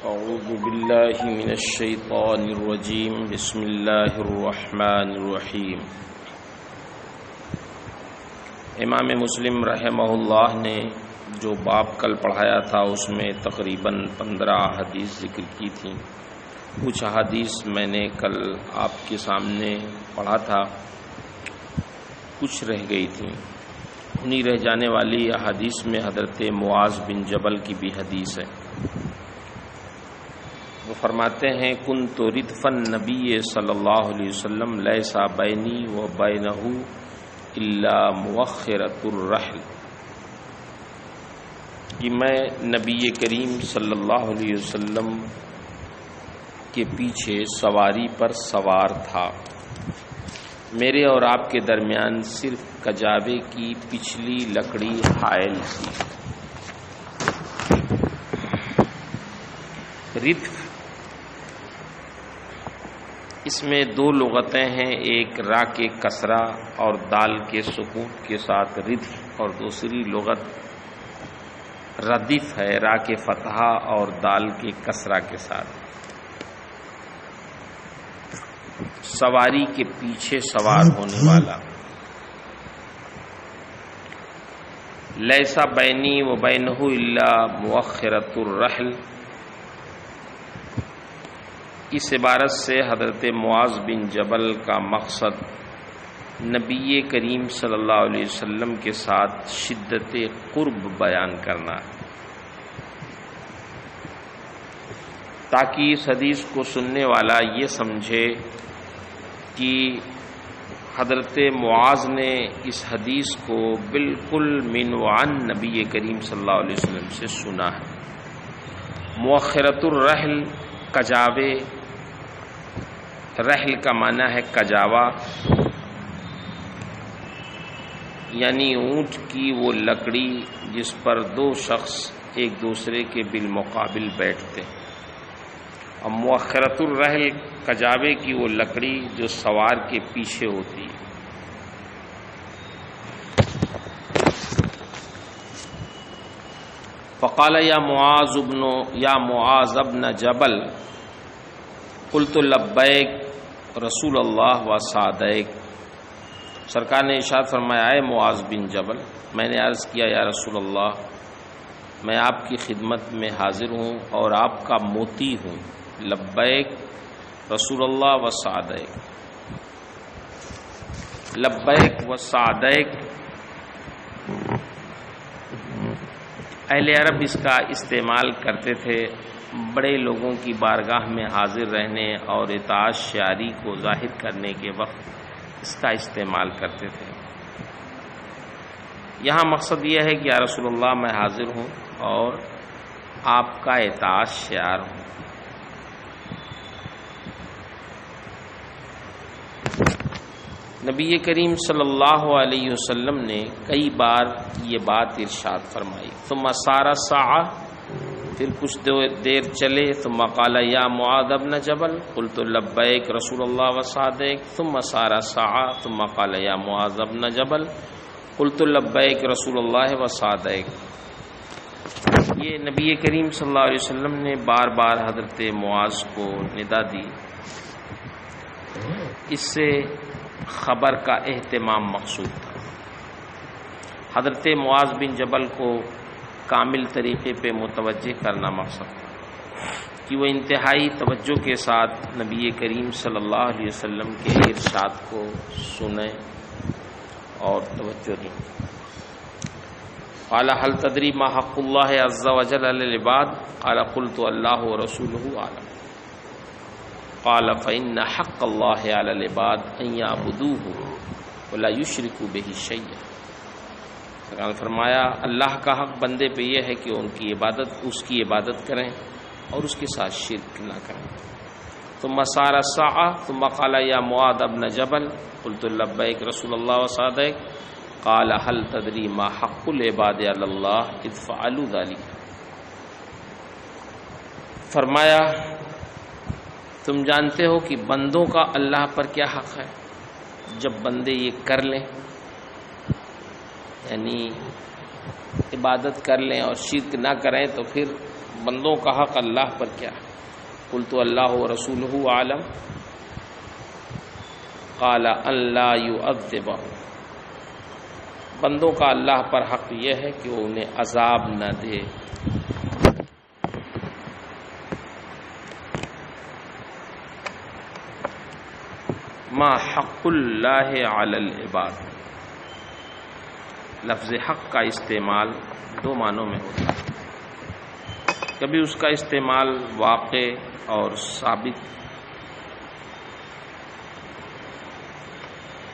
اعوذ باللہ من الشیطان الرجیم بسم اللہ الرحمن الرحیم۔ امام مسلم رحمہ اللہ نے جو باب کل پڑھایا تھا اس میں تقریباً 15 حدیث ذکر کی تھیں۔ کچھ حدیث میں نے کل آپ کے سامنے پڑھا تھا، کچھ رہ گئی تھیں۔ انہی رہ جانے والی حدیث میں حضرت معاذ بن جبل کی بھی حدیث ہے۔ وہ فرماتے ہیں کنت ردف النبی صلی اللہ علیہ وسلم لیس بینی و بینہ الا مؤخرۃ الرحل، کہ میں نبی کریم صلی اللہ علیہ وسلم کے پیچھے سواری پر سوار تھا، میرے اور آپ کے درمیان صرف کجاوے کی پچھلی لکڑی حائل تھی۔ ردف اس میں دو لغتیں ہیں، ایک را کے کسرہ اور دال کے سکون کے ساتھ ردف، اور دوسری لغت ردف ہے، را کے فتحہ اور دال کے کسرہ کے ساتھ۔ سواری کے پیچھے سوار ہونے والا۔ لیسا بینی و بینہ الا مؤخرۃ الرحل، اس عبارت سے حضرت معاذ بن جبل کا مقصد نبی کریم صلی اللہ علیہ وسلم کے ساتھ شدت قرب بیان کرنا ہے، تاکہ اس حدیث کو سننے والا یہ سمجھے کہ حضرت معاذ نے اس حدیث کو بالکل من وعن نبی کریم صلی اللہ علیہ وسلم سے سنا ہے۔ مؤخرۃ الرحل کجاوے، رحل کا معنی ہے کجاوا، یعنی اونٹ کی وہ لکڑی جس پر دو شخص ایک دوسرے کے بالمقابل بیٹھتے ہیں، اور مؤخرۃ الرحل کجاوے کی وہ لکڑی جو سوار کے پیچھے ہوتی ہے۔ فقال یا معاذ ابن جبل قلت لبیک رسول اللہ و سعدیک، سرکار نے ارشاد فرمایا اے معاذ بن جبل، میں نے عرض کیا یا رسول اللہ، میں آپ کی خدمت میں حاضر ہوں اور آپ کا موتی ہوں۔ لبیک رسول اللہ و سعدیک، لبیک و سعدیک، اہل عرب اس کا استعمال کرتے تھے بڑے لوگوں کی بارگاہ میں حاضر رہنے اور اطاعت شعاری کو ظاہر کرنے کے وقت اس کا استعمال کرتے تھے۔ یہاں مقصد یہ ہے کہ یا رسول اللہ میں حاضر ہوں اور آپ کا اطاعت شعار ہوں۔ نبی کریم صلی اللہ علیہ وسلم نے کئی بار یہ بات ارشاد فرمائی۔ ثم سار ساعہ، پھر کچھ دیر چلے، ثم قال یا معاذ بن جبل قلت لبیک رسول اللہ و سعدیک، ثم سار ساعہ ثم قال یا معاذ بن جبل قلت لبیک رسول اللہ و سعدیک۔ یہ نبی کریم صلی اللہ علیہ وسلم نے بار بار حضرت معاذ کو ندا دی، اس سے خبر کا اہتمام مقصود تھا۔ حضرت معاذ بن جبل کو کامل طریقے پہ متوجہ کرنا مقصد تھا کہ وہ انتہائی توجہ کے ساتھ نبی کریم صلی اللہ علیہ وسلم کے ارشاد کو سنیں اور توجہ دیں۔ قال هل تدری ما حق اللہ عز وجل علی العباد؟ قال قلت اللہ ورسولہ اعلم۔ قال فإن حق اللہ علی العباد ان یعبدوہ ولا یشرکوا بہ شیئا، سرکار نے فرمایا اللہ کا حق بندے پہ یہ ہے کہ اس کی عبادت کریں اور اس کے ساتھ شرک نہ کریں۔ ثم سار الساعہ ثم قال یا معاذ بن جبل قلت لبیک رسول اللہ و سعدیک، قال هل تدری ما حق العباد علی اللہ اذ فعلوا ذلک، فرمایا تم جانتے ہو کہ بندوں کا اللہ پر کیا حق ہے جب بندے یہ کر لیں، یعنی عبادت کر لیں اور شرک نہ کریں تو پھر بندوں کا حق اللہ پر کیا ہے؟ قلت اللہ ورسولہ اعلم قال ان لا يعذبهم، بندوں کا اللہ پر حق یہ ہے کہ وہ انہیں عذاب نہ دے۔ ما حق اللہ علی العباد، لفظ حق کا استعمال دو معنوں میں ہوتا ہے، کبھی اس کا استعمال واقع اور ثابت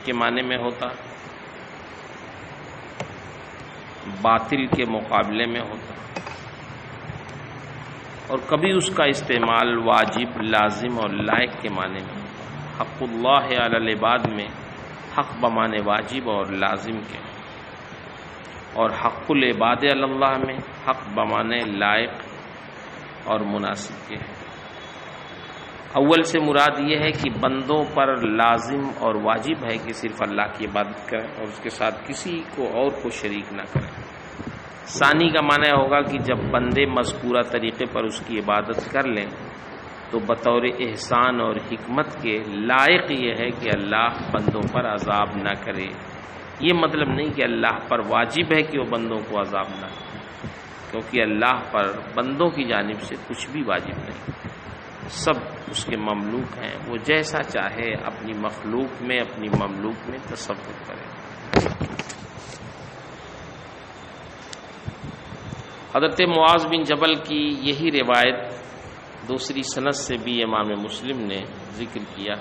کے معنی میں ہوتا، باطل کے مقابلے میں ہوتا، اور کبھی اس کا استعمال واجب، لازم اور لائق کے معنی میں ہوتا۔ حق اللہ علی العباد میں حق بمانے واجب اور لازم کے، اور حق العباد علی اللہ میں حق بمانے لائق اور مناسب کے ہیں۔ اول سے مراد یہ ہے کہ بندوں پر لازم اور واجب ہے کہ صرف اللہ کی عبادت کریں اور اس کے ساتھ کسی کو اور کو شریک نہ کریں۔ ثانی کا معنی ہوگا کہ جب بندے مذکورہ طریقے پر اس کی عبادت کر لیں تو بطور احسان اور حکمت کے لائق یہ ہے کہ اللہ بندوں پر عذاب نہ کرے۔ یہ مطلب نہیں کہ اللہ پر واجب ہے کہ وہ بندوں کو عذاب نہ کرے، کیونکہ اللہ پر بندوں کی جانب سے کچھ بھی واجب نہیں، سب اس کے مملوک ہیں، وہ جیسا چاہے اپنی مخلوق میں، اپنی مملوک میں تصرف کرے۔ حضرت معاذ بن جبل کی یہی روایت دوسری سند سے بھی امام مسلم نے ذکر کیا،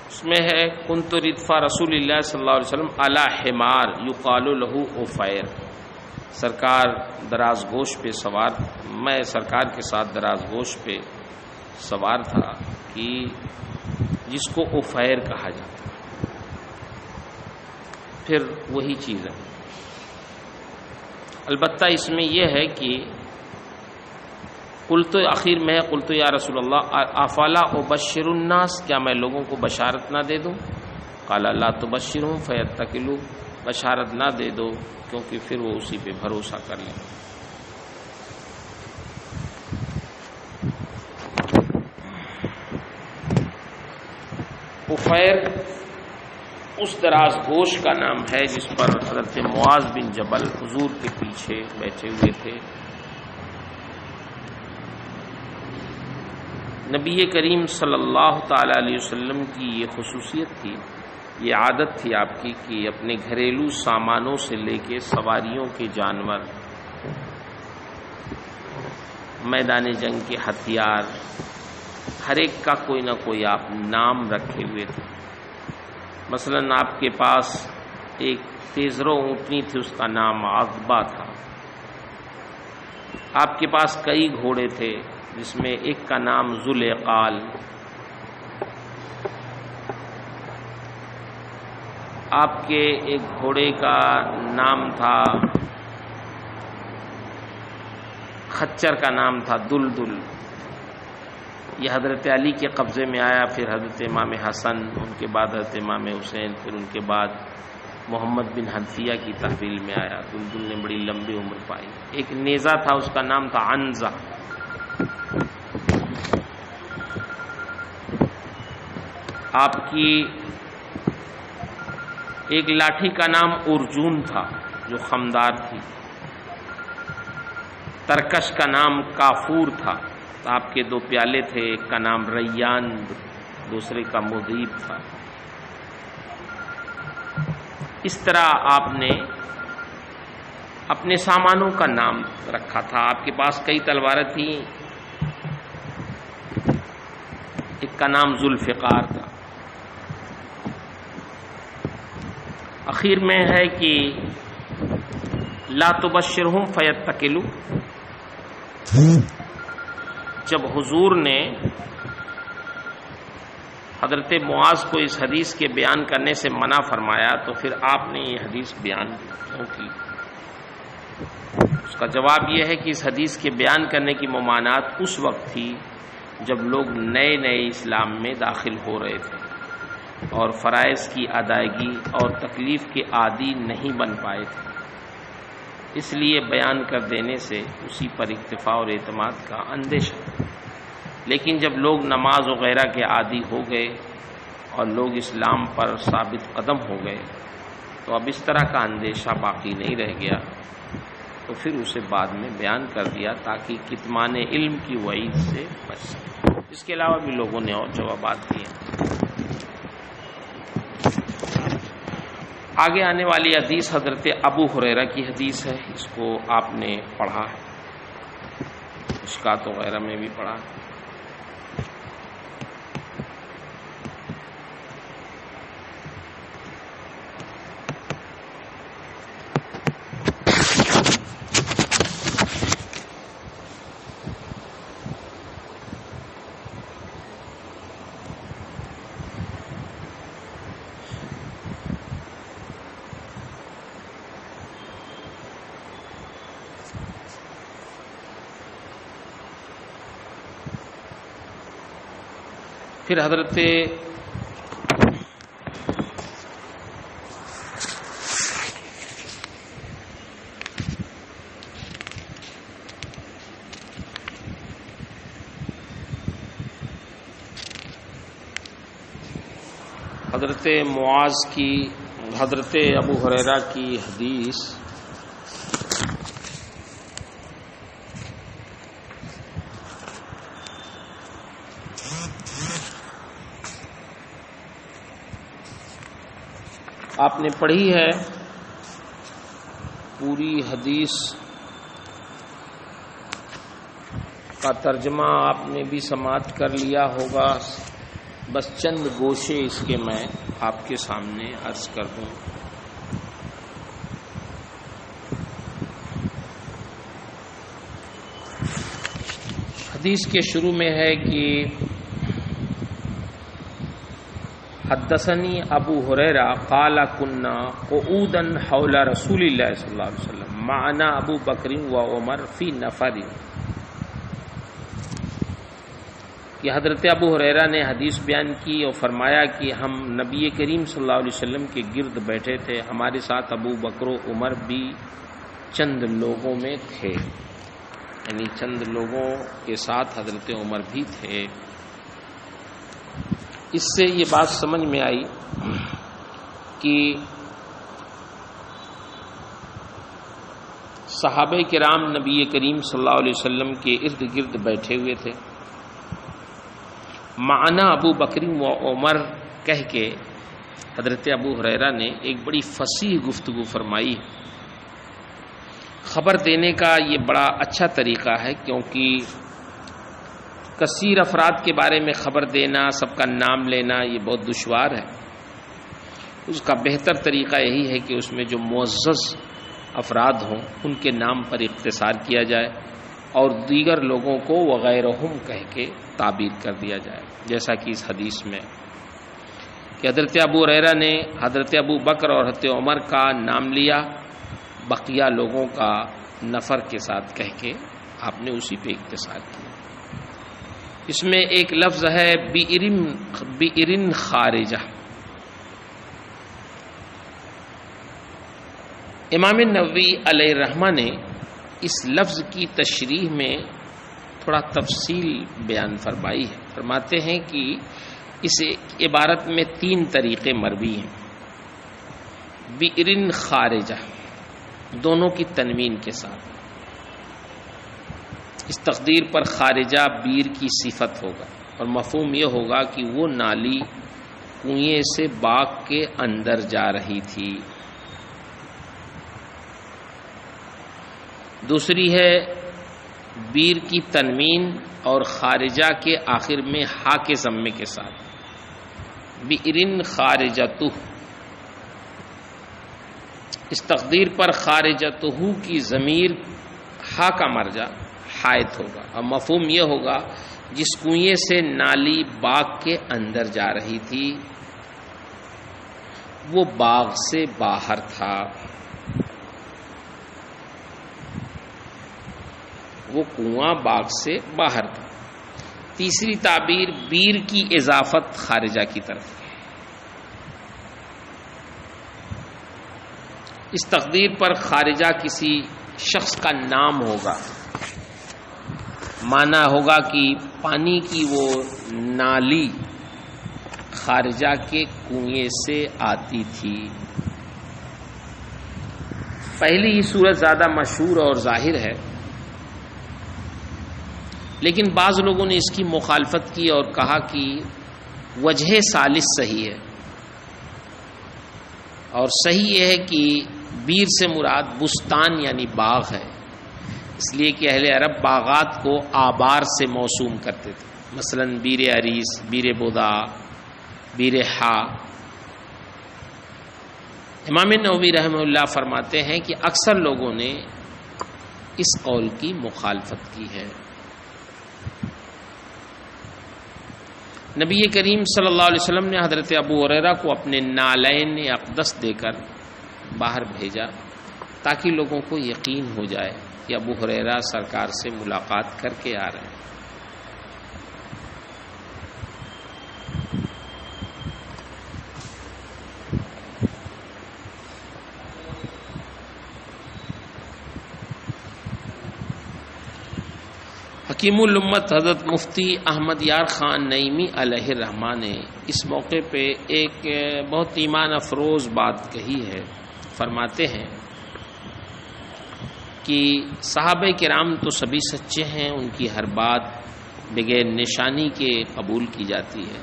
اس میں ہے کنت ردف رسول اللہ صلی اللہ علیہ وسلم علی حمار یقال له عفیر، سرکار دراز گوش پہ سوار، میں سرکار کے ساتھ دراز گوش پہ سوار تھا کہ جس کو عفیر کہا جاتا ہے، پھر وہی چیز ہے، البتہ اس میں یہ ہے کہ قلت آخر میں قلت یا رسول اللہ افلا ابشر الناس، کیا میں لوگوں کو بشارت نہ دے دوں؟ قال لا تبشرهم فیتکلوا، بشارت نہ دے دو کیونکہ پھر وہ اسی پہ بھروسہ کر لیں۔ عفیر اس دراز گوش کا نام ہے جس پر حضرت معاذ بن جبل حضور کے پیچھے بیٹھے ہوئے تھے۔ نبی کریم صلی اللہ تعالی علیہ وسلم کی یہ خصوصیت تھی، یہ عادت تھی آپ کی کہ اپنے گھریلو سامانوں سے لے کے سواریوں کے جانور، میدان جنگ کے ہتھیار، ہر ایک کا کوئی نہ کوئی آپ نام رکھے ہوئے تھے۔ مثلا آپ کے پاس ایک تیزرو اونٹنی تھی، اس کا نام عقبہ تھا۔ آپ کے پاس کئی گھوڑے تھے جس میں ایک کا نام ذوالعقال، آپ کے ایک گھوڑے کا نام تھا، خچر کا نام تھا دلدل، یہ حضرت علی کے قبضے میں آیا، پھر حضرت امام حسن، ان کے بعد حضرت امام حسین، پھر ان کے بعد محمد بن حنفیہ کی تحویل میں آیا۔ دلدل نے بڑی لمبی عمر پائی۔ ایک نیزہ تھا، اس کا نام تھا عنزہ۔ آپ کی ایک لاٹھی کا نام ارجون تھا جو خمدار تھی۔ ترکش کا نام کافور تھا۔ آپ کے دو پیالے تھے، ایک کا نام ریان، دوسرے کا مذیب تھا۔ اس طرح آپ نے اپنے سامانوں کا نام رکھا تھا۔ آپ کے پاس کئی تلواریں تھیں، ایک کا نام ذوالفقار تھا۔ اخیر میں ہے کہ لا تبشرہم فیتکلوا، جب حضور نے حضرت معاذ کو اس حدیث کے بیان کرنے سے منع فرمایا تو پھر آپ نے یہ حدیث بیان کیوں کی؟ اس کا جواب یہ ہے کہ اس حدیث کے بیان کرنے کی ممانعت اس وقت تھی جب لوگ نئے نئے اسلام میں داخل ہو رہے تھے اور فرائض کی ادائیگی اور تکلیف کے عادی نہیں بن پائے تھے۔ اس لیے بیان کر دینے سے اسی پر اکتفا اور اعتماد کا اندیشہ۔ لیکن جب لوگ نماز وغیرہ کے عادی ہو گئے اور لوگ اسلام پر ثابت قدم ہو گئے تو اب اس طرح کا اندیشہ باقی نہیں رہ گیا، تو پھر اسے بعد میں بیان کر دیا تاکہ کتمان علم کی وعید سے بچ سکے۔ اس کے علاوہ بھی لوگوں نے اور جوابات دیے۔ آگے آنے والی حدیث حضرت ابو ہریرہ کی حدیث ہے، اس کو آپ نے پڑھا ہے، مشکات وغیرہ میں بھی پڑھا ہے۔ پھر حضرت معاذ کی، حضرت ابو ہریرہ کی حدیث آپ نے پڑھی ہے، پوری حدیث کا ترجمہ آپ نے بھی سماعت کر لیا ہوگا، بس چند گوشے اس کے میں آپ کے سامنے عرض کر دوں۔ حدیث کے شروع میں ہے کہ حدثنی ابو ہریرہ قال کنا قعودا حول رسول اللہ صلی اللہ علیہ وسلم معنا ابو بکر و عمر فی نفر۔ یہ حضرت ابو ہریرہ نے حدیث بیان کی اور فرمایا کہ ہم نبی کریم صلی اللہ علیہ وسلم کے گرد بیٹھے تھے، ہمارے ساتھ ابو بکر و عمر بھی چند لوگوں میں تھے، یعنی چند لوگوں کے ساتھ حضرت عمر بھی تھے۔ اس سے یہ بات سمجھ میں آئی کہ صحابہ کرام نبی کریم صلی اللہ علیہ وسلم کے ارد گرد بیٹھے ہوئے تھے۔ معنا ابو بکر و عمر کہہ کے حضرت ابو ہریرہ نے ایک بڑی فصیح گفتگو فرمائی۔ خبر دینے کا یہ بڑا اچھا طریقہ ہے، کیونکہ کثیر افراد کے بارے میں خبر دینا، سب کا نام لینا، یہ بہت دشوار ہے۔ اس کا بہتر طریقہ یہی ہے کہ اس میں جو معزز افراد ہوں ان کے نام پر اختصار کیا جائے اور دیگر لوگوں کو وغیرہم کہہ کے تعبیر کر دیا جائے، جیسا کہ اس حدیث میں کہ حضرت ابو ہریرہ نے حضرت ابو بکر اور حضرت عمر کا نام لیا، بقیہ لوگوں کا نفر کے ساتھ کہہ کے آپ نے اسی پہ اختصار کیا۔ اس میں ایک لفظ ہے بئرن خارجہ۔ امام نووی علیہ الرحمہ نے اس لفظ کی تشریح میں تھوڑا تفصیل بیان فرمائی ہے۔ فرماتے ہیں کہ اس عبارت میں 3 طریقے مروی ہیں۔ بئرن خارجہ دونوں کی تنوین کے ساتھ، اس تقدیر پر خارجہ بیر کی صفت ہوگا اور مفہوم یہ ہوگا کہ وہ نالی کنویں سے باغ کے اندر جا رہی تھی۔ دوسری ہے بیر کی تنوین اور خارجہ کے آخر میں ہا کے ضمے کے ساتھ، بئرن خارجتہ۔ اس تقدیر پر خارجتہ کی ضمیر ہا کا مرجع حائط ہوگا اور مفہوم یہ ہوگا جس کنویں سے نالی باغ کے اندر جا رہی تھی وہ باغ سے باہر تھا، وہ کنواں باغ سے باہر تھا۔ تیسری تعبیر بیر کی اضافت خارجہ کی طرف، اس تقدیر پر خارجہ کسی شخص کا نام ہوگا، مانا ہوگا کہ پانی کی وہ نالی خارجہ کے کنویں سے آتی تھی۔ پہلی ہی صورت زیادہ مشہور اور ظاہر ہے، لیکن بعض لوگوں نے اس کی مخالفت کی اور کہا کہ وجہ ثالث صحیح ہے، اور صحیح یہ ہے کہ بیر سے مراد بستان یعنی باغ ہے، اس لیے کہ اہل عرب باغات کو آبار سے موسوم کرتے تھے، مثلا بیر عریس، بیر بودا، بیر ہا۔ امام نووی رحمہ اللہ فرماتے ہیں کہ اکثر لوگوں نے اس قول کی مخالفت کی ہے۔ نبی کریم صلی اللہ علیہ وسلم نے حضرت ابو ہریرہ کو اپنے نالین اقدس دے کر باہر بھیجا تاکہ لوگوں کو یقین ہو جائے کہ ابو ہریرہ سرکار سے ملاقات کر کے آ رہے ہیں۔ حکیم الامت حضرت مفتی احمد یار خان نعیمی علیہ الرحمہ نے اس موقع پہ ایک بہت ایمان افروز بات کہی ہے۔ فرماتے ہیں کہ صحابہ کرام تو سبھی سچے ہیں، ان کی ہر بات بغیر نشانی کے قبول کی جاتی ہے،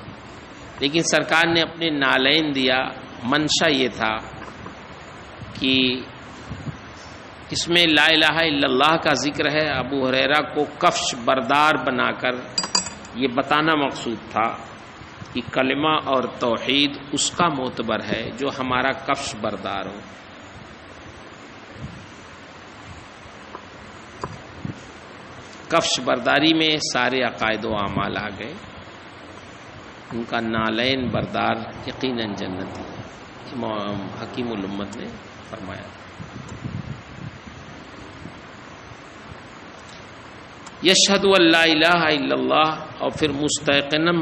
لیکن سرکار نے اپنے نالین دیا، منشا یہ تھا کہ اس میں لا الہ الا اللہ کا ذکر ہے۔ ابو ہریرہ کو کفش بردار بنا کر یہ بتانا مقصود تھا کہ کلمہ اور توحید اس کا معتبر ہے جو ہمارا کفش بردار ہو۔ کفش برداری میں سارے عقائد و اعمال آ گئے، ان کا نالین بردار یقیناً جنتی ہے، امام حکیم الامت نے فرمایا۔ یشہد ان لا الہ الا اللہ، اور پھر مستیقنا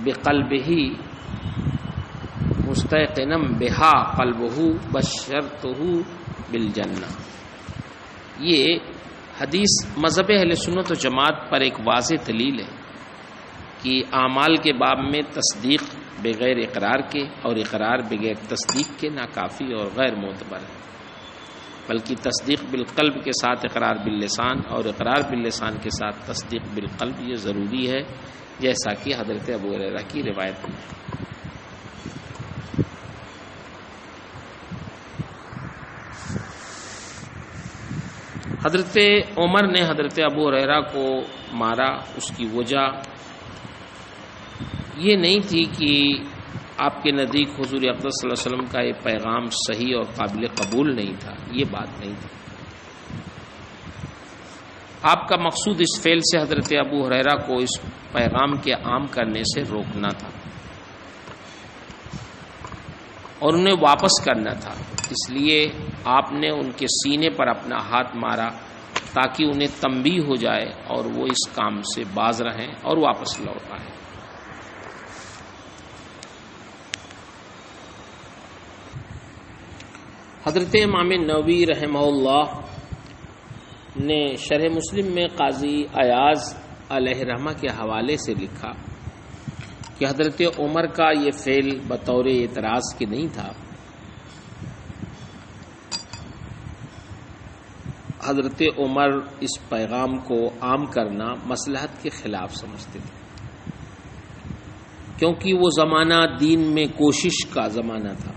بقلبہ، مستیقنا بہا قلبہ بشرتہ بالجنہ۔ یہ حدیث مذہب اہل سنت و جماعت پر ایک واضح دلیل ہے کہ اعمال کے باب میں تصدیق بغیر اقرار کے اور اقرار بغیر تصدیق کے ناکافی اور غیر معتبر ہے، بلکہ تصدیق بالقلب کے ساتھ اقرار باللسان اور اقرار باللسان کے ساتھ تصدیق بالقلب یہ ضروری ہے، جیسا کہ حضرت ابو ہریرہ کی روایت میں ہے۔ حضرت عمر نے حضرت ابو ہریرہ کو مارا، اس کی وجہ یہ نہیں تھی کہ آپ کے نزدیک حضور اقدس صلی اللہ علیہ وسلم کا یہ پیغام صحیح اور قابل قبول نہیں تھا، یہ بات نہیں تھی۔ آپ کا مقصود اس فعل سے حضرت ابو ہریرہ کو اس پیغام کے عام کرنے سے روکنا تھا اور انہیں واپس کرنا تھا، اس لیے آپ نے ان کے سینے پر اپنا ہاتھ مارا تاکہ انہیں تنبیہ ہو جائے اور وہ اس کام سے باز رہیں اور واپس لوٹ آئیں۔ حضرت امام نووی رحمہ اللہ نے شرح مسلم میں قاضی ایاز علیہ رحمہ کے حوالے سے لکھا کہ حضرت عمر کا یہ فعل بطور اعتراض کے نہیں تھا، حضرت عمر اس پیغام کو عام کرنا مصلحت کے خلاف سمجھتے تھے، کیونکہ وہ زمانہ دین میں کوشش کا زمانہ تھا،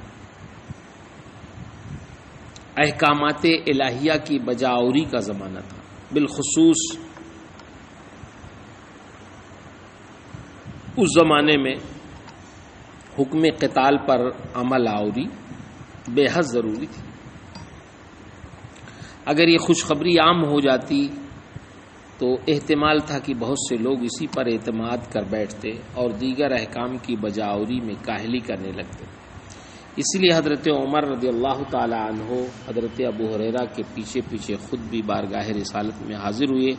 احکامات الہیہ کی بجاوری کا زمانہ تھا، بالخصوص اس زمانے میں حکم قتال پر عمل آوری بے حد ضروری تھی۔ اگر یہ خوشخبری عام ہو جاتی تو احتمال تھا کہ بہت سے لوگ اسی پر اعتماد کر بیٹھتے اور دیگر احکام کی بجاوری میں کاہلی کرنے لگتے۔ اس لیے حضرت عمر رضی اللہ تعالی عنہ حضرت ابو ہریرہ کے پیچھے پیچھے خود بھی بارگاہ رسالت میں حاضر ہوئے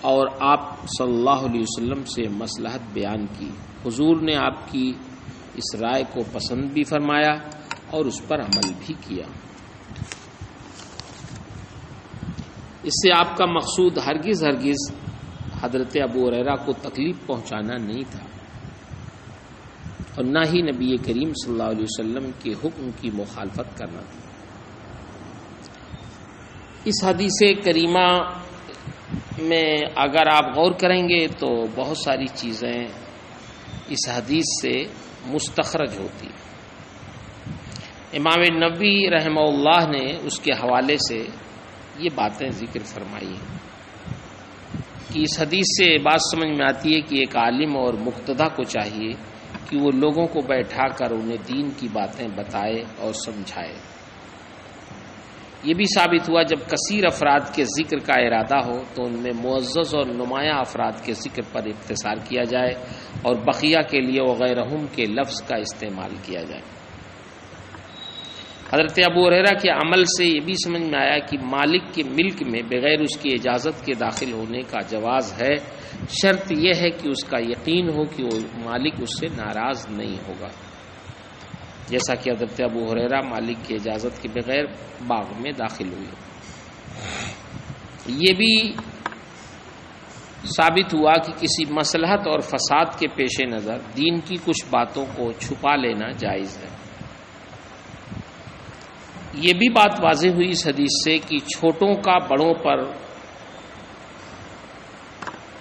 اور آپ صلی اللہ علیہ وسلم سے مصلحت بیان کی۔ حضور نے آپ کی اس رائے کو پسند بھی فرمایا اور اس پر عمل بھی کیا۔ اس سے آپ کا مقصود ہرگز حضرت ابو ہریرہ کو تکلیف پہنچانا نہیں تھا، اور نہ ہی نبی کریم صلی اللہ علیہ وسلم کے حکم کی مخالفت کرنا تھا۔ اس حدیث کریمہ میں اگر آپ غور کریں گے تو بہت ساری چیزیں اس حدیث سے مستخرج ہوتی۔ امام نبوی رحمہ اللہ نے اس کے حوالے سے یہ باتیں ذکر فرمائی ہیں کہ اس حدیث سے بات سمجھ میں آتی ہے کہ ایک عالم اور مقتدی کو چاہیے کہ وہ لوگوں کو بیٹھا کر انہیں دین کی باتیں بتائے اور سمجھائے۔ یہ بھی ثابت ہوا جب کثیر افراد کے ذکر کا ارادہ ہو تو ان میں معزز اور نمایاں افراد کے ذکر پر اختصار کیا جائے اور بقیہ کے لیے وغیرہم کے لفظ کا استعمال کیا جائے۔ حضرت ابو ہریرہ کے عمل سے یہ بھی سمجھ میں آیا کہ مالک کے ملک میں بغیر اس کی اجازت کے داخل ہونے کا جواز ہے، شرط یہ ہے کہ اس کا یقین ہو کہ وہ مالک اس سے ناراض نہیں ہوگا، جیسا کہ حضرت ابو ہریرہ مالک کی اجازت کے بغیر باغ میں داخل ہوئے۔ یہ بھی ثابت ہوا کہ کسی مصلحت اور فساد کے پیش نظر دین کی کچھ باتوں کو چھپا لینا جائز ہے۔ یہ بھی بات واضح ہوئی اس حدیث سے کہ چھوٹوں کا بڑوں پر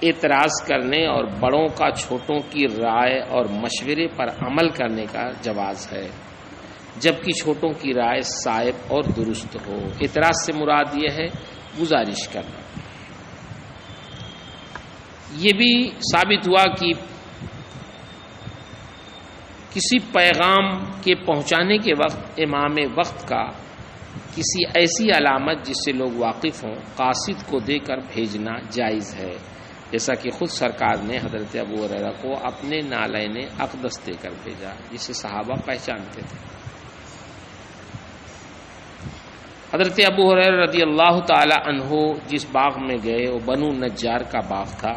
اعتراض کرنے اور بڑوں کا چھوٹوں کی رائے اور مشورے پر عمل کرنے کا جواز ہے، جبکہ چھوٹوں کی رائے صائب اور درست ہو۔ اعتراض سے مراد یہ ہے گزارش کرنا۔ یہ بھی ثابت ہوا کہ کسی پیغام کے پہنچانے کے وقت امام وقت کا کسی ایسی علامت جس سے لوگ واقف ہوں قاصد کو دے کر بھیجنا جائز ہے، جیسا کہ خود سرکار نے حضرت ابو ہریرہ کو اپنے نالین اقدس دے کر بھیجا، جسے صحابہ پہچانتے تھے۔ حضرت ابو ہریرہ رضی اللہ تعالی عنہ جس باغ میں گئے وہ بنو نجار کا باغ تھا،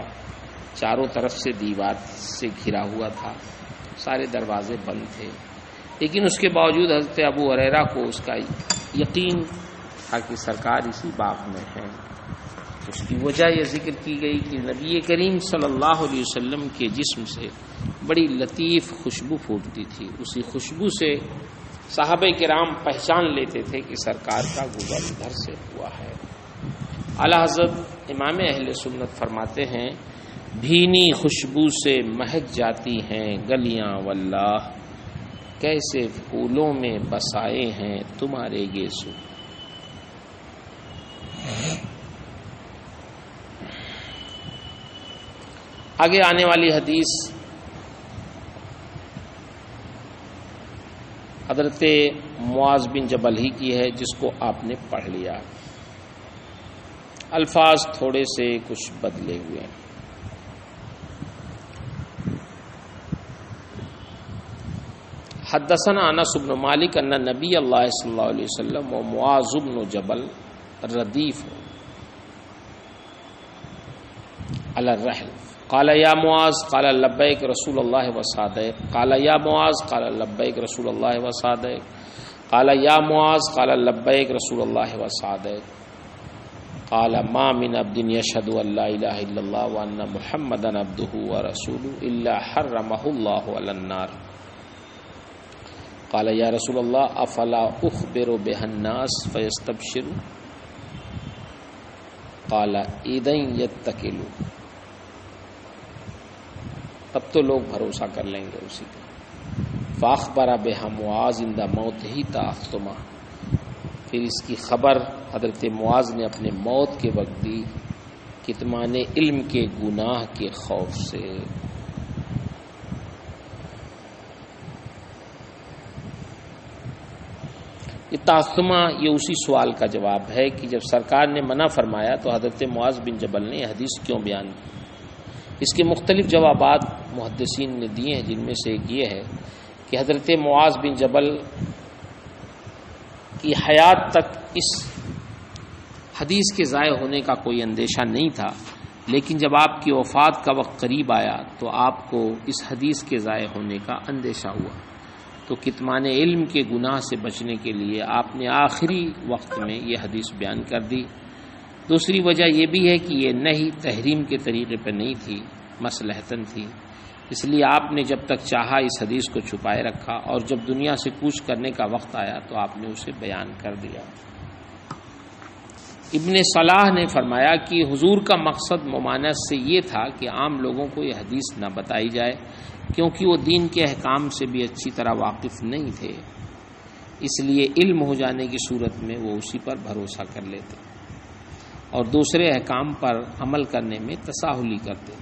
چاروں طرف سے دیوار سے گھرا ہوا تھا، سارے دروازے بند تھے، لیکن اس کے باوجود حضرت ابو ہریرہ کو اس کا یقین تھا کہ سرکار اسی باغ میں ہے۔ اس کی وجہ یہ ذکر کی گئی کہ نبی کریم صلی اللہ علیہ وسلم کے جسم سے بڑی لطیف خوشبو پھوٹتی تھی، اسی خوشبو سے صحابہ کرام پہچان لیتے تھے کہ سرکار کا گزر ادھر سے ہوا ہے۔ اعلی حضرت امام اہل سنت فرماتے ہیں بھینی خوشبو سے مہک جاتی ہیں گلیاں واللہ، کیسے پھولوں میں بسائے ہیں تمہارے گیسو۔ آگے آنے والی حدیث حضرت معاذ بن جبل ہی کی ہے، جس کو آپ نے پڑھ لیا۔ الفاظ تھوڑے سے کچھ بدلے ہوئے ہیں۔ حدثنا انس بن مالک ان نبی اللہ صلی اللہ علیہ وسلم و معاذ بن جبل ردیف علی الرحل قال یا معاذ قال لبیک رسول اللہ وصادق قال یا معاذ قال لبیک رسول اللہ وصادق قال یا معاذ قال لبیک رسول اللہ وصادق قال ما من عبد یشهد ان لا الہ الا اللہ وان محمدا عبدہ ورسولہ الا حرمہ اللہ علی النار قال یا رسول اللہ افلا اخبر بها الناس فیستبشروا قال اذن یتکلوا، تب تو لوگ بھروسہ کر لیں گے اسی پر۔ فاخبر بها معاذ عند موته تأثما، پھر اس کی خبر حضرت معاذ نے اپنے موت کے وقت دی کتمان علم کے گناہ کے خوف سے۔ یہ تعصمہ یہ اسی سوال کا جواب ہے کہ جب سرکار نے منع فرمایا تو حضرت معاذ بن جبل نے یہ حدیث کیوں بیان کی۔ اس کے مختلف جوابات محدثین نے دیے ہیں، جن میں سے ایک یہ ہے کہ حضرت معاذ بن جبل کی حیات تک اس حدیث کے ضائع ہونے کا کوئی اندیشہ نہیں تھا، لیکن جب آپ کی وفات کا وقت قریب آیا تو آپ کو اس حدیث کے ضائع ہونے کا اندیشہ ہوا، تو کتمان علم کے گناہ سے بچنے کے لیے آپ نے آخری وقت میں یہ حدیث بیان کر دی۔ دوسری وجہ یہ بھی ہے کہ یہ نہی تحریم کے طریقے پر نہیں تھی، مصلحتاً تھی، اس لیے آپ نے جب تک چاہا اس حدیث کو چھپائے رکھا، اور جب دنیا سے کوچ کرنے کا وقت آیا تو آپ نے اسے بیان کر دیا۔ ابن صلاح نے فرمایا کہ حضور کا مقصد ممانعت سے یہ تھا کہ عام لوگوں کو یہ حدیث نہ بتائی جائے، کیونکہ وہ دین کے احکام سے بھی اچھی طرح واقف نہیں تھے، اس لیے علم ہو جانے کی صورت میں وہ اسی پر بھروسہ کر لیتے اور دوسرے احکام پر عمل کرنے میں تساہلی کرتے۔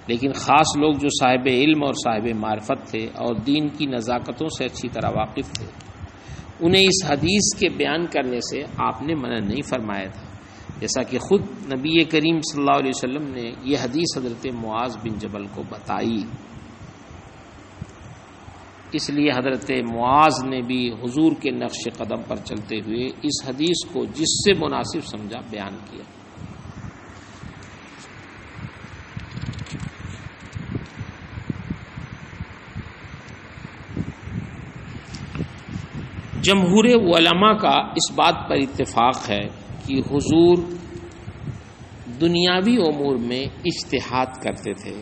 لیکن خاص لوگ جو صاحب علم اور صاحب معرفت تھے اور دین کی نزاکتوں سے اچھی طرح واقف تھے، انہیں اس حدیث کے بیان کرنے سے آپ نے منع نہیں فرمایا تھا، جیسا کہ خود نبی کریم صلی اللہ علیہ وسلم نے یہ حدیث حضرت معاذ بن جبل کو بتائی۔ اس لیے حضرت معاذ نے بھی حضور کے نقش قدم پر چلتے ہوئے اس حدیث کو جس سے مناسب سمجھا بیان کیا۔ جمہور علماء کا اس بات پر اتفاق ہے کہ حضور دنیاوی امور میں اجتہاد کرتے تھے،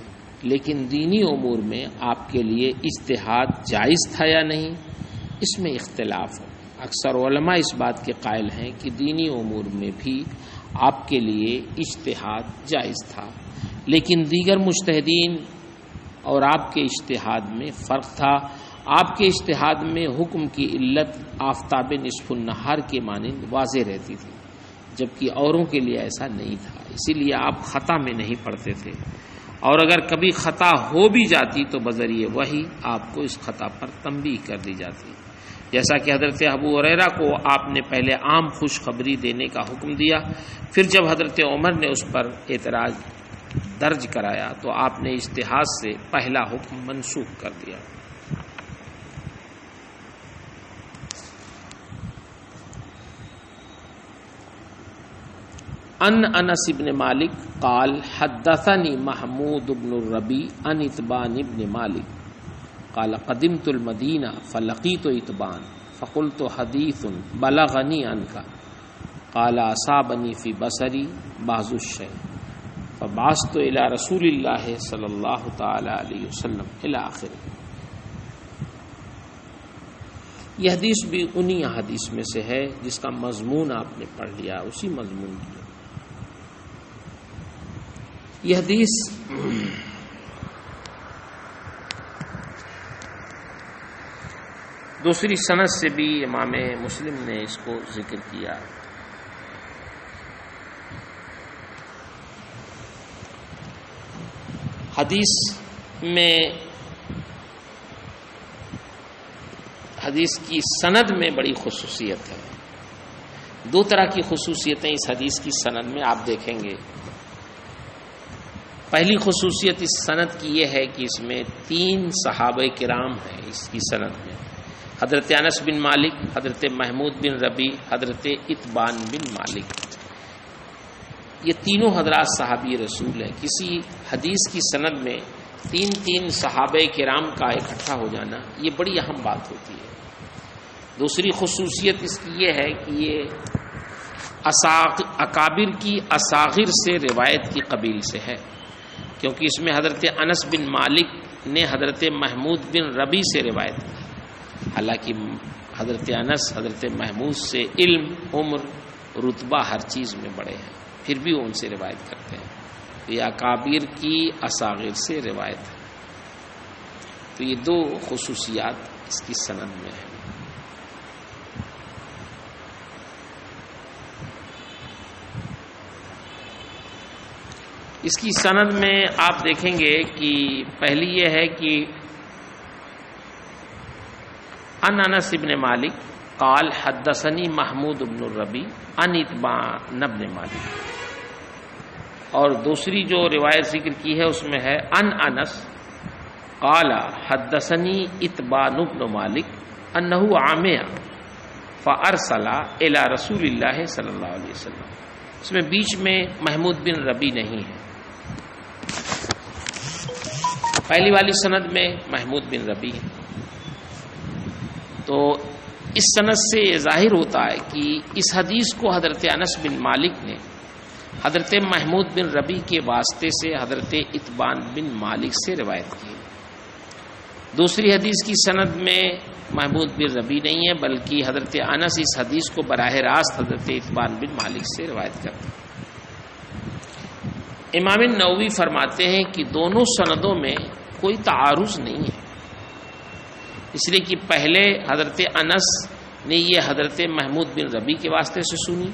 لیکن دینی امور میں آپ کے لیے اجتہاد جائز تھا یا نہیں، اس میں اختلاف ہے۔ اکثر علماء اس بات کے قائل ہیں کہ دینی امور میں بھی آپ کے لیے اجتہاد جائز تھا، لیکن دیگر مجتہدین اور آپ کے اجتہاد میں فرق تھا۔ آپ کے اجتہاد میں حکم کی علت آفتاب نصف النہار کے مانند واضح رہتی تھی، جبکہ اوروں کے لیے ایسا نہیں تھا، اسی لیے آپ خطا میں نہیں پڑتے تھے، اور اگر کبھی خطا ہو بھی جاتی تو بذریعہ وحی آپ کو اس خطا پر تنبیہ کر دی جاتی، جیسا کہ حضرت ابو ہریرہ کو آپ نے پہلے عام خوشخبری دینے کا حکم دیا، پھر جب حضرت عمر نے اس پر اعتراض درج کرایا تو آپ نے اجتہاد سے پہلا حکم منسوخ کر دیا۔ ان انس بن مالک قال حدثني محمود بن الربيع عن اتبان بن مالك قال قدمت المدینہ فلقیت اتبان فقلت حدیث بلغنی عنك قال اصابنی فی بصری بعض الشیء فبعثت الى رسول اللہ صلی اللہ تعالی علیہ وسلم الى آخر۔ یہ حدیث بھی انہی حدیث میں سے ہے جس کا مضمون آپ نے پڑھ لیا، اسی مضمون کی یہ حدیث دوسری سند سے بھی امام مسلم نے اس کو ذکر کیا۔ حدیث کی سند میں بڑی خصوصیت ہے، دو طرح کی خصوصیتیں اس حدیث کی سند میں آپ دیکھیں گے۔ پہلی خصوصیت اس سند کی یہ ہے کہ اس میں 3 صحابہ کرام ہیں اس کی سند میں، حضرت انس بن مالک، حضرت محمود بن ربیع، حضرت اتبان بن مالک۔ یہ تینوں حضرات صحابی رسول ہیں۔ کسی حدیث کی سند میں 3 صحابہ کرام کا اکٹھا ہو جانا یہ بڑی اہم بات ہوتی ہے۔ دوسری خصوصیت اس کی یہ ہے کہ یہ اکابر کی اصاغر سے روایت کی قبیل سے ہے، کیونکہ اس میں حضرت انس بن مالک نے حضرت محمود بن ربیع سے روایت کی، حالانکہ حضرت انس حضرت محمود سے علم، عمر، رتبہ ہر چیز میں بڑے ہیں، پھر بھی وہ ان سے روایت کرتے ہیں، تو یہ اکابر کی اصاغر سے روایت ہے۔ تو یہ 2 خصوصیات اس کی سند میں ہیں۔ اس کی سند میں آپ دیکھیں گے کہ پہلی یہ ہے کہ ان انس بن مالک قال حدثنی محمود بن الربیع عن اتبان بن مالک، اور دوسری جو روایت ذکر کی ہے اس میں ہے ان انس قال حدثنی اتبان بن مالک انہ عامع فارسل الى رسول اللہ صلی اللہ علیہ وسلم۔ اس میں بیچ میں محمود بن ربیع نہیں ہے، پہلی والی سند میں محمود بن ربیع ہے۔ تو اس سند سے یہ ظاہر ہوتا ہے کہ اس حدیث کو حضرت انس بن مالک نے حضرت محمود بن ربی کے واسطے سے حضرت اتبان بن مالک سے روایت کی. دوسری حدیث کی سند میں محمود بن ربی نہیں ہے، بلکہ حضرت انس اس حدیث کو براہ راست حضرت اتبان بن مالک سے روایت کرتے ہیں. امام نووی فرماتے ہیں کہ دونوں سندوں میں کوئی تعارض نہیں ہے، اس لیے کہ پہلے حضرت انس نے یہ حضرت محمود بن ربی کے واسطے سے سنی،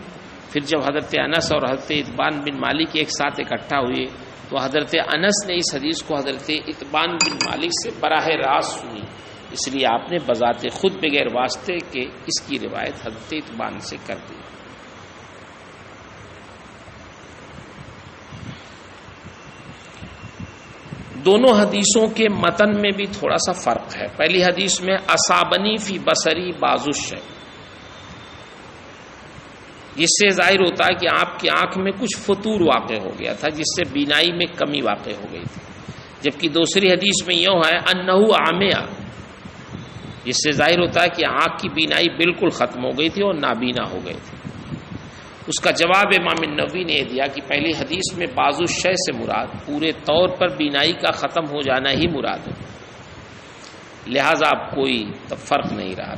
پھر جب حضرت انس اور حضرت اتبان بن مالک ایک ساتھ اکٹھا ہوئے تو حضرت انس نے اس حدیث کو حضرت اتبان بن مالک سے براہ راست سنی، اس لیے آپ نے بذات خود بغیر واسطے کے اس کی روایت حضرت اتبان سے کر دی. دونوں حدیثوں کے متن میں بھی تھوڑا سا فرق ہے. پہلی حدیث میں اصابنی فی بصری بازش ہے، جس سے ظاہر ہوتا ہے کہ آپ کی آنکھ میں کچھ فطور واقع ہو گیا تھا، جس سے بینائی میں کمی واقع ہو گئی تھی. جبکہ دوسری حدیث میں یوں ہے انہو عامیہ، جس سے ظاہر ہوتا ہے کہ آنکھ کی بینائی بالکل ختم ہو گئی تھی اور نابینا ہو گئے تھے. اس کا جواب امام نووی نے دیا کہ پہلی حدیث میں بازو شے سے مراد پورے طور پر بینائی کا ختم ہو جانا ہی مراد ہے، لہذا اب کوئی فرق نہیں رہا.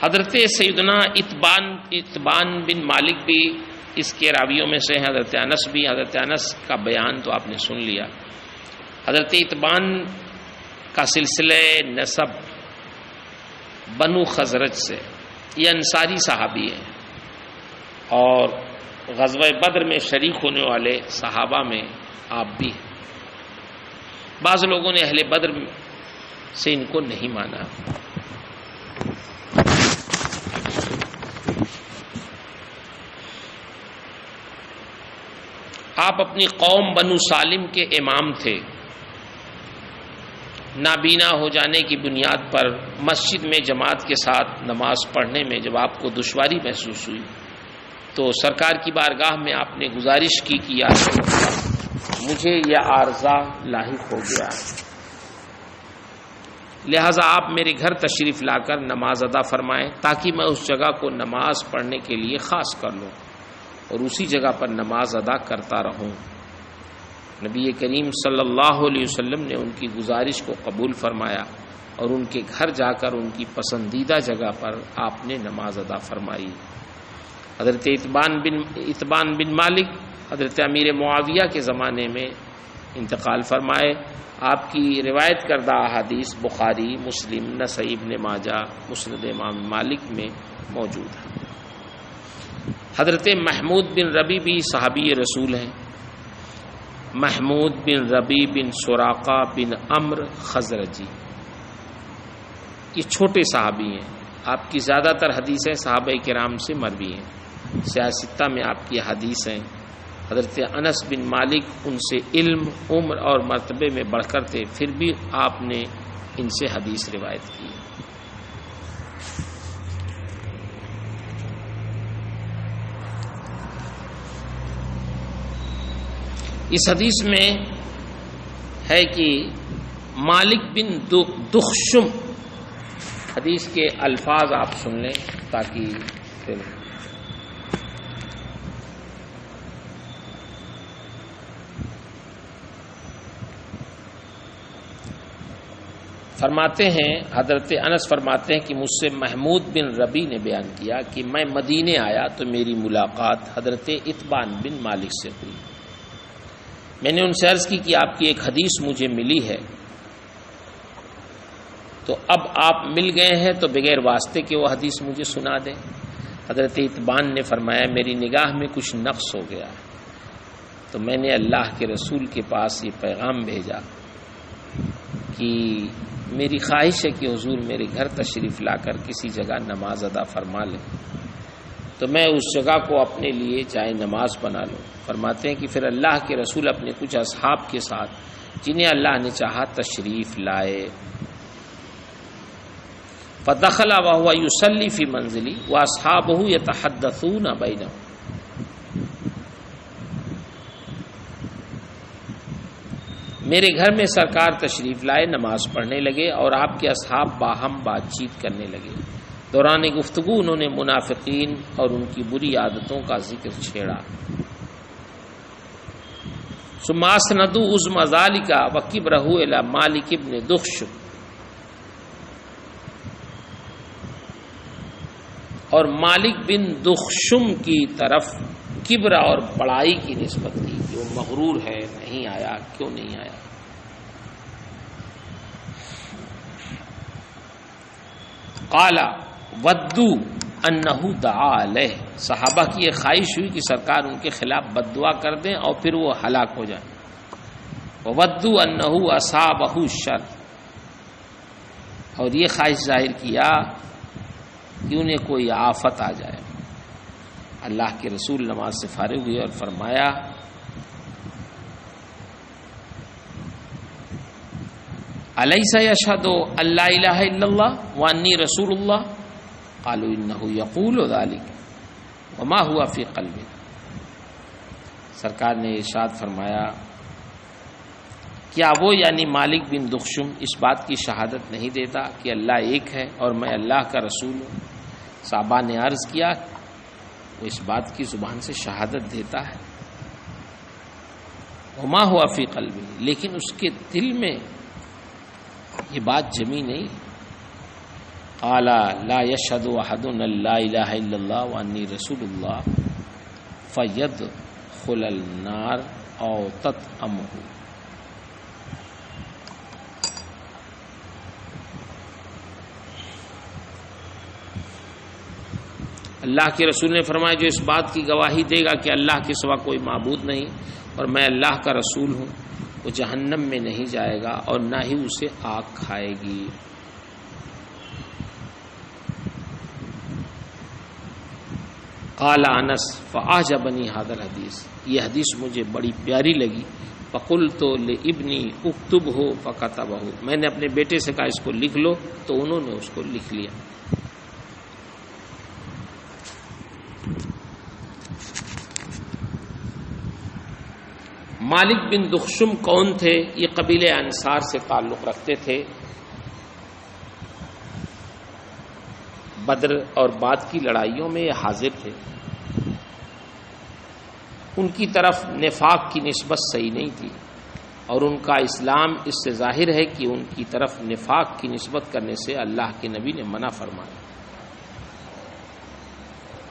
حضرت سیدنا اتبان بن مالک بھی اس کے راویوں میں سے، حضرت انس بھی. حضرت انس کا بیان تو آپ نے سن لیا. حضرت اتبان کا سلسلہ نسب بنو خزرج سے، یہ انصاری صحابی ہیں اور غزوہ بدر میں شریک ہونے والے صحابہ میں آپ بھی ہیں. بعض لوگوں نے اہل بدر سے ان کو نہیں مانا. آپ اپنی قوم بنو سالم کے امام تھے. نابینا ہو جانے کی بنیاد پر مسجد میں جماعت کے ساتھ نماز پڑھنے میں جب آپ کو دشواری محسوس ہوئی تو سرکار کی بارگاہ میں آپ نے گزارش کی کہ یا رسول اللہ مجھے یہ عارضہ لاحق ہو گیا، لہذا آپ میرے گھر تشریف لا کر نماز ادا فرمائیں تاکہ میں اس جگہ کو نماز پڑھنے کے لیے خاص کر لوں اور اسی جگہ پر نماز ادا کرتا رہوں. نبی کریم صلی اللہ علیہ وسلم نے ان کی گزارش کو قبول فرمایا اور ان کے گھر جا کر ان کی پسندیدہ جگہ پر آپ نے نماز ادا فرمائی. حضرت اتبان بن مالک حضرت امیر معاویہ کے زمانے میں انتقال فرمائے. آپ کی روایت کردہ احادیث بخاری، مسلم، نسائی، ابن ماجہ، مسند امام مالک میں موجود ہے. حضرت محمود بن ربی بھی صحابی رسول ہیں. محمود بن ربی بن سراقہ بن عمر خزرجی، یہ چھوٹے صحابی ہیں. آپ کی زیادہ تر حدیثیں صحابہ کرام سے مروی ہیں. سیاستہ میں آپ کی حدیث ہیں. حضرت انس بن مالک ان سے علم، عمر اور مرتبے میں بڑھ کر تھے، پھر بھی آپ نے ان سے حدیث روایت کی. اس حدیث میں ہے کہ مالک بن دخشم، حدیث کے الفاظ آپ سن لیں تاکہ پھر فرماتے ہیں، حضرت انس فرماتے ہیں کہ مجھ سے محمود بن ربی نے بیان کیا کہ میں مدینے آیا تو میری ملاقات حضرت اتبان بن مالک سے ہوئی. میں نے ان سے عرض کی کہ آپ کی ایک حدیث مجھے ملی ہے، تو اب آپ مل گئے ہیں تو بغیر واسطے کے وہ حدیث مجھے سنا دیں. حضرت اتبان نے فرمایا میری نگاہ میں کچھ نقص ہو گیا تو میں نے اللہ کے رسول کے پاس یہ پیغام بھیجا کہ میری خواہش ہے کہ حضور میرے گھر تشریف لا کر کسی جگہ نماز ادا فرما لیں، تو میں اس جگہ کو اپنے لیے جائے نماز بنا لوں. فرماتے ہیں کہ پھر اللہ کے رسول اپنے کچھ اصحاب کے ساتھ جنہیں اللہ نے چاہا تشریف لائے. فدخل وهو يصلي في منزلي واصحابه يتحدثون بينهم. میرے گھر میں سرکار تشریف لائے، نماز پڑھنے لگے اور آپ کے اصحاب باہم بات چیت کرنے لگے. دوران گفتگو انہوں نے منافقین اور ان کی بری عادتوں کا ذکر چھیڑا. ثم اسندوا عظم ذلك وكبره الى مالك بن دخشم، اور مالک بن دخشم کی طرف کبر اور بڑائی کی نسبت کی کہ وہ مغرور ہے، نہیں آیا، کیوں نہیں آیا. قال ودوا انه دعا علیہ، صحابہ کی یہ خواہش ہوئی کہ سرکار ان کے خلاف بد دعا کر دیں اور پھر وہ ہلاک ہو جائیں. ودوا انه اصابه الشر، اور یہ خواہش ظاہر کیا کہ انہیں کوئی آفت آ جائے. اللہ کے رسول نماز سے فارغ ہوئے اور فرمایا الیس یشہد ان لا الہ الا اللہ وانی رسول اللہ، قالوا انہ یقول ذلک وما ہوا فی قلبہ. سرکار نے ارشاد فرمایا کیا وہ یعنی مالک بن دخشم اس بات کی شہادت نہیں دیتا کہ اللہ ایک ہے اور میں اللہ کا رسول ہوں؟ صحابہ نے عرض کیا وہ اس بات کی زبان سے شہادت دیتا ہے، وما ہوا فی قلبہ، لیکن اس کے دل میں یہ بات جمی نہیں. قال لا یشہد احد ان لا الہ الا اللہ وانی رسول اللہ فیدخل النار او تطعمہ. اللہ کے رسول نے فرمایا جو اس بات کی گواہی دے گا کہ اللہ کے سوا کوئی معبود نہیں اور میں اللہ کا رسول ہوں، وہ جہنم میں نہیں جائے گا اور نہ ہی اسے آگ کھائے گی. قال انس فاعجبنی هذا الحدیث، یہ حدیث مجھے بڑی پیاری لگی. فقلت لابنی اکتبہ فکتبہ، میں نے اپنے بیٹے سے کہا اس کو لکھ لو تو انہوں نے اس کو لکھ لیا. مالک بن دخشم کون تھے؟ یہ قبیلے انصار سے تعلق رکھتے تھے. بدر اور بعد کی لڑائیوں میں یہ حاضر تھے. ان کی طرف نفاق کی نسبت صحیح نہیں تھی اور ان کا اسلام اس سے ظاہر ہے کہ ان کی طرف نفاق کی نسبت کرنے سے اللہ کے نبی نے منع فرمایا.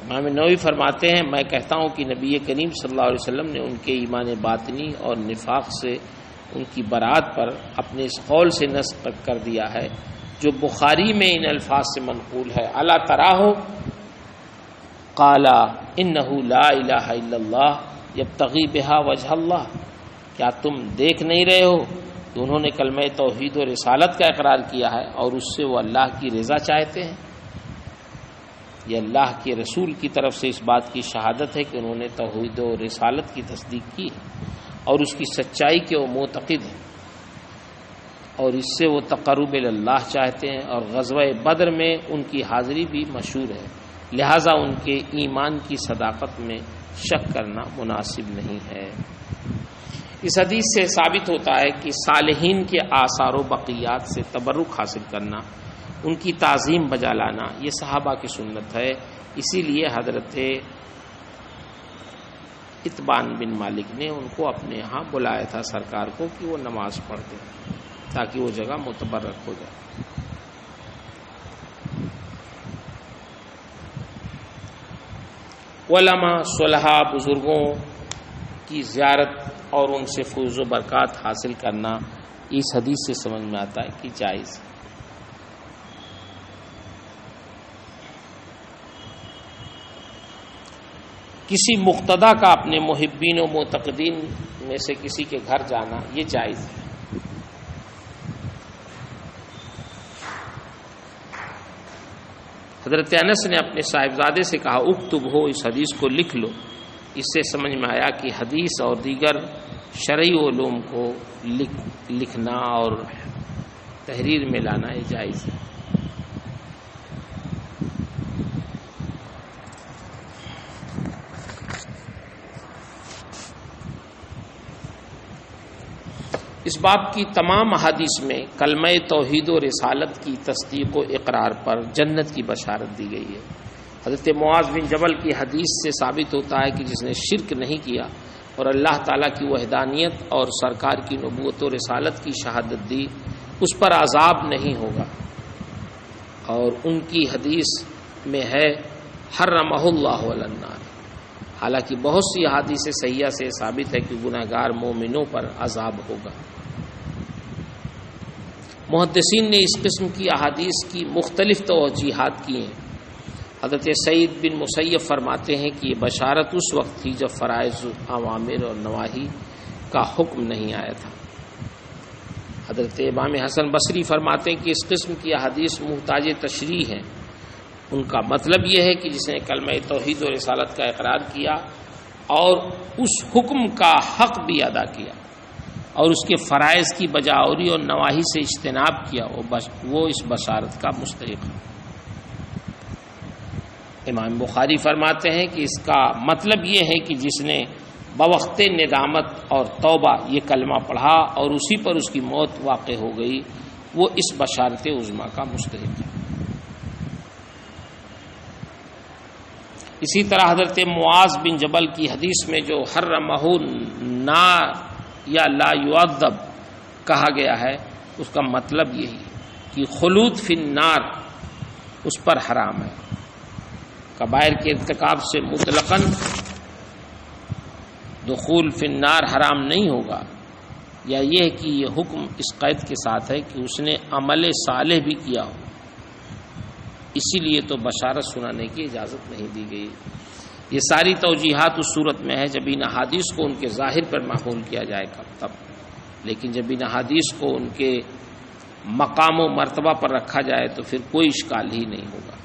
امام نووی فرماتے ہیں میں کہتا ہوں کہ نبی کریم صلی اللہ علیہ وسلم نے ان کے ایمان باطنی اور نفاق سے ان کی برات پر اپنے اس قول سے نسخ کر دیا ہے جو بخاری میں ان الفاظ سے منقول ہے الا تراہ قال انہ لا الہ الا اللہ یبتغی بہا وجہ اللہ، کیا تم دیکھ نہیں رہے ہو کہ انہوں نے کلمہ توحید و رسالت کا اقرار کیا ہے اور اس سے وہ اللہ کی رضا چاہتے ہیں. یہ اللہ کے رسول کی طرف سے اس بات کی شہادت ہے کہ انہوں نے توحید و رسالت کی تصدیق کی ہے اور اس کی سچائی کے وہ معتقد ہیں اور اس سے وہ تقرب اللہ چاہتے ہیں، اور غزوہ بدر میں ان کی حاضری بھی مشہور ہے، لہٰذا ان کے ایمان کی صداقت میں شک کرنا مناسب نہیں ہے. اس حدیث سے ثابت ہوتا ہے کہ صالحین کے آثار و بقیات سے تبرک حاصل کرنا، ان کی تعظیم بجا لانا یہ صحابہ کی سنت ہے. اسی لیے حضرت اتبان بن مالک نے ان کو اپنے یہاں بلایا تھا سرکار کو کہ وہ نماز پڑھ دیں تاکہ وہ جگہ متبرک ہو جائے. علماء صلحاء بزرگوں کی زیارت اور ان سے فیض و برکات حاصل کرنا اس حدیث سے سمجھ میں آتا ہے کہ جائز. کسی مقتدی کا اپنے محبین و معتقدین میں سے کسی کے گھر جانا یہ جائز ہے. حضرت انس نے اپنے صاحبزادے سے کہا اکتب ہو، اس حدیث کو لکھ لو. اس سے سمجھ میں آیا کہ حدیث اور دیگر شرعی علوم کو لکھنا اور تحریر میں لانا یہ جائز ہے. اس باب کی تمام احادیث میں کلمہ توحید و رسالت کی تصدیق و اقرار پر جنت کی بشارت دی گئی ہے۔ حضرت معاذ بن جبل کی حدیث سے ثابت ہوتا ہے کہ جس نے شرک نہیں کیا اور اللہ تعالیٰ کی وحدانیت اور سرکار کی نبوت و رسالت کی شہادت دی، اس پر عذاب نہیں ہوگا۔ اور ان کی حدیث میں ہے حرمہ اللہ علی النار۔ حالانکہ بہت سی احادیث صحیحہ سے ثابت ہے کہ گناہگار مومنوں پر عذاب ہوگا۔ محدثین نے اس قسم کی احادیث کی مختلف توجیحات کی ہیں۔ حضرت سعید بن مسیب فرماتے ہیں کہ یہ بشارت اس وقت تھی جب فرائض، اوامر اور نواہی کا حکم نہیں آیا تھا۔ حضرت امام حسن بصری فرماتے ہیں کہ اس قسم کی احادیث محتاج تشریح ہیں۔ ان کا مطلب یہ ہے کہ جس نے کلمہ توحید و رسالت کا اقرار کیا اور اس حکم کا حق بھی ادا کیا اور اس کے فرائض کی بجاوری اور نواہی سے اجتناب کیا، وہ اس بشارت کا مستحق ہے۔ امام بخاری فرماتے ہیں کہ اس کا مطلب یہ ہے کہ جس نے بوقت ندامت اور توبہ یہ کلمہ پڑھا اور اسی پر اس کی موت واقع ہو گئی، وہ اس بشارت عظمیٰ کا مستحق ہے۔ اسی طرح حضرت معاذ بن جبل کی حدیث میں جو حرمہ النار یا لا یعذب کہا گیا ہے، اس کا مطلب یہی ہے کہ خلود فی النار اس پر حرام ہے۔ کبائر کے ارتکاب سے مطلقاً دخول فی النار حرام نہیں ہوگا، یا یہ کہ یہ حکم اس قید کے ساتھ ہے کہ اس نے عمل صالح بھی کیا ہو، اسی لیے تو بشارت سنانے کی اجازت نہیں دی گئی۔ یہ ساری توجیحات اس صورت میں ہے جب ان احادیث کو ان کے ظاہر پر محمول کیا جائے گا تب، لیکن جب ان احادیث کو ان کے مقام و مرتبہ پر رکھا جائے تو پھر کوئی اشکال ہی نہیں ہوگا۔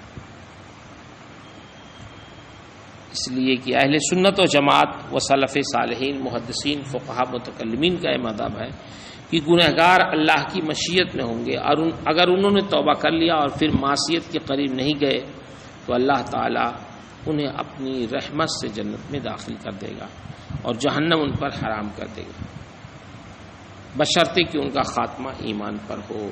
اس لیے کہ اہل سنت و جماعت و سلف صالحین، محدثین، فقہا، متکلمین کا یہ مذہب ہے کہ گنہگار اللہ کی مشیت میں ہوں گے، اور اگر انہوں نے توبہ کر لیا اور پھر معصیت کے قریب نہیں گئے تو اللہ تعالیٰ انہیں اپنی رحمت سے جنت میں داخل کر دے گا اور جہنم ان پر حرام کر دے گا، بشرطے کہ ان کا خاتمہ ایمان پر ہو۔